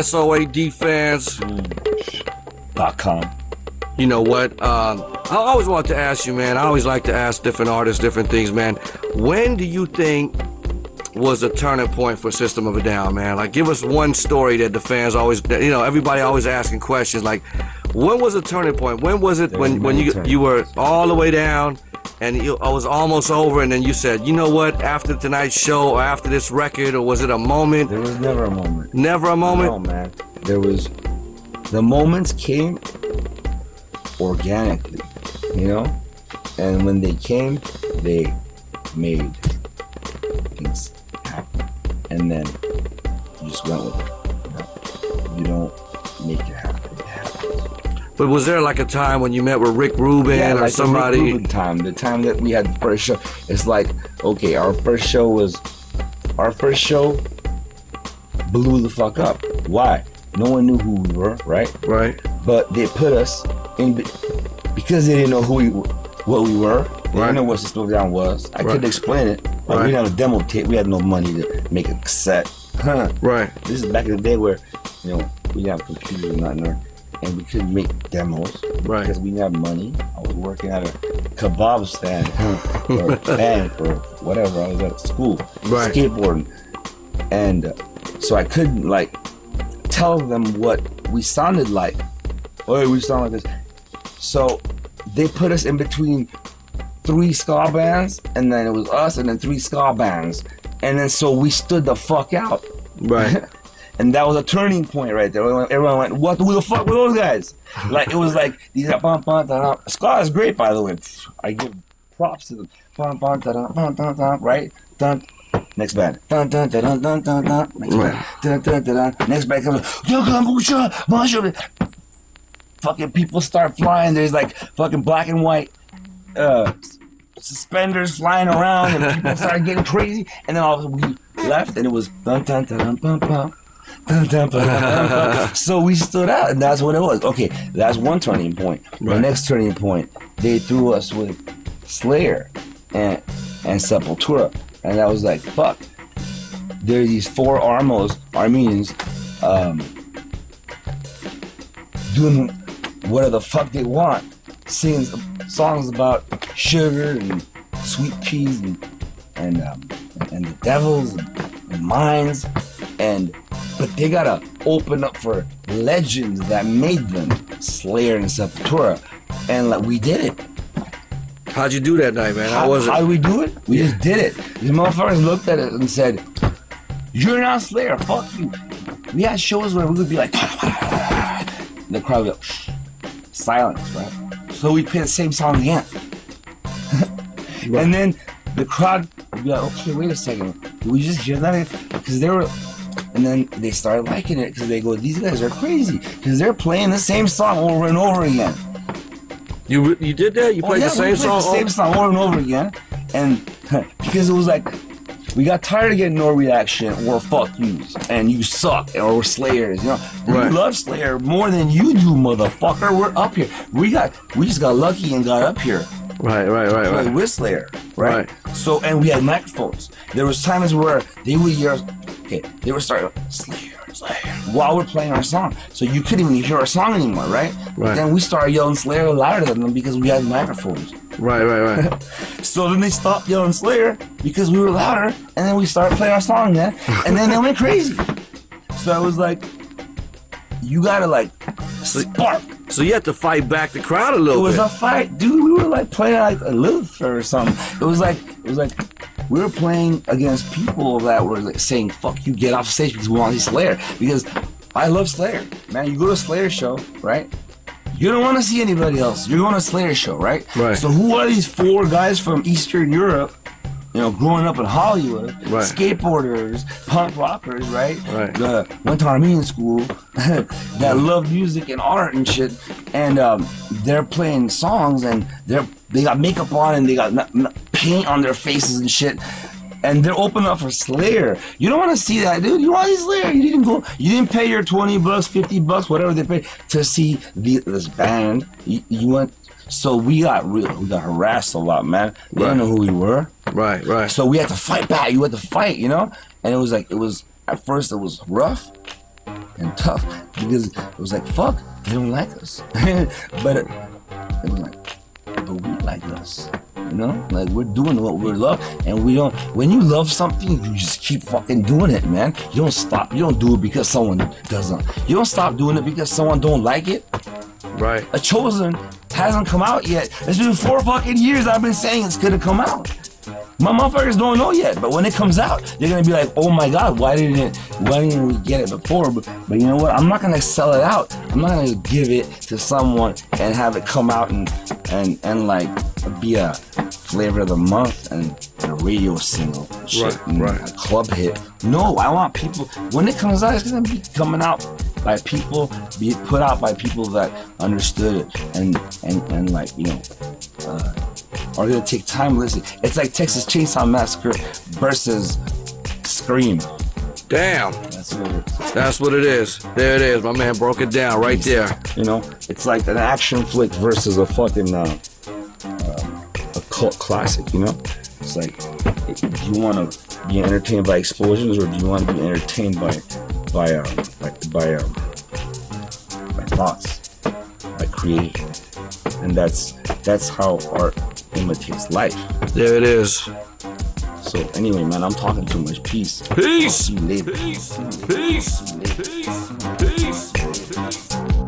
SoaD fans. .com. You know what? I always want to ask you, man. I always like to ask different artists different things, man. When do you think was a turning point for System of a Down, man? Like, give us one story that the fans always, you know, everybody always asking questions. Like, when was a turning point? When was it when you were all the way down and I was almost over, and then you said, you know what? After tonight's show or after this record, or was it a moment? There was never a moment. Never a moment? No, man. There was. The moments came organically, you know, and when they came, they made things happen, and then you just went with it. You don't make it happen; it happens. But was there like a time when you met with Rick Rubin or like somebody? The Rick Rubin time, the time that we had the first show. It's like, okay, our first show blew the fuck up. Why? No one knew who we were, right? Right. But they put us in because they didn't know what we were. They didn't know what System of a Down was. I couldn't explain it. Like, we didn't have a demo tape. We had no money to make a cassette. Right. This is back in the day where, you know, we didn't have computers or nothing, and we couldn't make demos. Right. Because we didn't have money. I was working at a kebab stand or a bank or whatever. I was at school, skateboarding, and so I couldn't like tell them what we sounded like. Oh, we sound like this. So they put us in between 3 ska bands, and then it was us, and then 3 ska bands, and then so we stood the fuck out. Right. And that was a turning point right there. Everyone went, "What the fuck were those guys?" Like, it was like these ska is great, by the way. I give props to them. Right? Next band. Next band. Next band comes. Fucking people start flying. There's like fucking black and white suspenders flying around, and people started getting crazy. And then all of a sudden we left, and it was so we stood out, and that's what it was. Okay, that's one turning point. The next turning point, they threw us with Slayer and Sepultura. And I was like, fuck. There are these 4 Armenians doing whatever the fuck they want, singing songs about sugar and sweet peas and the devils and mines, but they gotta open up for legends that made them, Slayer and Sepultura, and like we did it. How'd you do that night, man? How did we do it? We just did it. These motherfuckers looked at it and said, "You're not Slayer, fuck you." We had shows where we would be like, the crowd would go, shh, silence, right? So we play the same song again. And then the crowd would be like, okay, wait a second. Did we just hear that? Because they were, and then they started liking it because they go, these guys are crazy because they're playing the same song over and over again. You did that? You played the same song? The same song over and over again. And because it was like, we got tired of getting no reaction or fuck yous and you suck or we're Slayers, you know. We love Slayer more than you do, motherfucker. We're up here. We just got lucky and got up here. Right. With Slayer, right? So, and we had microphones. There was times where they would hear, they would start Slayer while we're playing our song, so you couldn't even hear our song anymore, right? But then we started yelling Slayer louder than them because we had microphones. Right. So then they stopped yelling Slayer because we were louder, and then we started playing our song again, and then they went crazy. So I was like, you gotta like spark. So you had to fight back the crowd a little bit. It was a fight, dude. We were like playing like a Luther or something. It was like we were playing against people that were like saying, fuck you, get off stage because we want to see Slayer. Because I love Slayer. Man, you go to a Slayer show, right? You don't want to see anybody else. You're going to a Slayer show, right? Right. So who are these 4 guys from Eastern Europe, you know, growing up in Hollywood, skateboarders, punk rockers, right? Went to Armenian school, that love music and art and shit, and they're playing songs and they got makeup on and they got paint on their faces and shit, and they're opening up for Slayer. You don't want to see that, dude. You want to see Slayer. You didn't pay your $20, $50, whatever they pay to see this band. You went. So we got harassed a lot, man. They didn't know who we were. Right. So we had to fight back. You had to fight, you know? And at first it was rough. and tough because it was like, fuck, they don't like us. But it was like, but we like us. You know, like we're doing what we love, and we don't. When you love something, you just keep fucking doing it, man. You don't stop. You don't do it because someone doesn't. You don't stop doing it because someone don't like it. Right. A Chosen hasn't come out yet. It's been 4 fucking years I've been saying it's gonna come out. My motherfuckers don't know yet, but when it comes out, they're gonna be like, "Oh my god, why didn't we get it before?" But you know what? I'm not gonna sell it out. I'm not gonna give it to someone and have it come out and like be a flavor of the month and a radio single, shit, right. A club hit. No, I want people. When it comes out, it's gonna be coming out by people, be put out by people that understood it and like, you know. Are gonna take time to listen. It's like Texas Chainsaw Massacre versus Scream. Damn. That's what it is. There it is. My man broke it down right there. You know, it's like an action flick versus a fucking a cult classic. You know, it's like, do you want to be entertained by explosions or do you want to be entertained by thoughts, by creation? And that's how art imitates life. There it is. So anyway, man, I'm talking too much. Peace. Peace. See you later. Peace. Peace. Peace. Peace. Peace.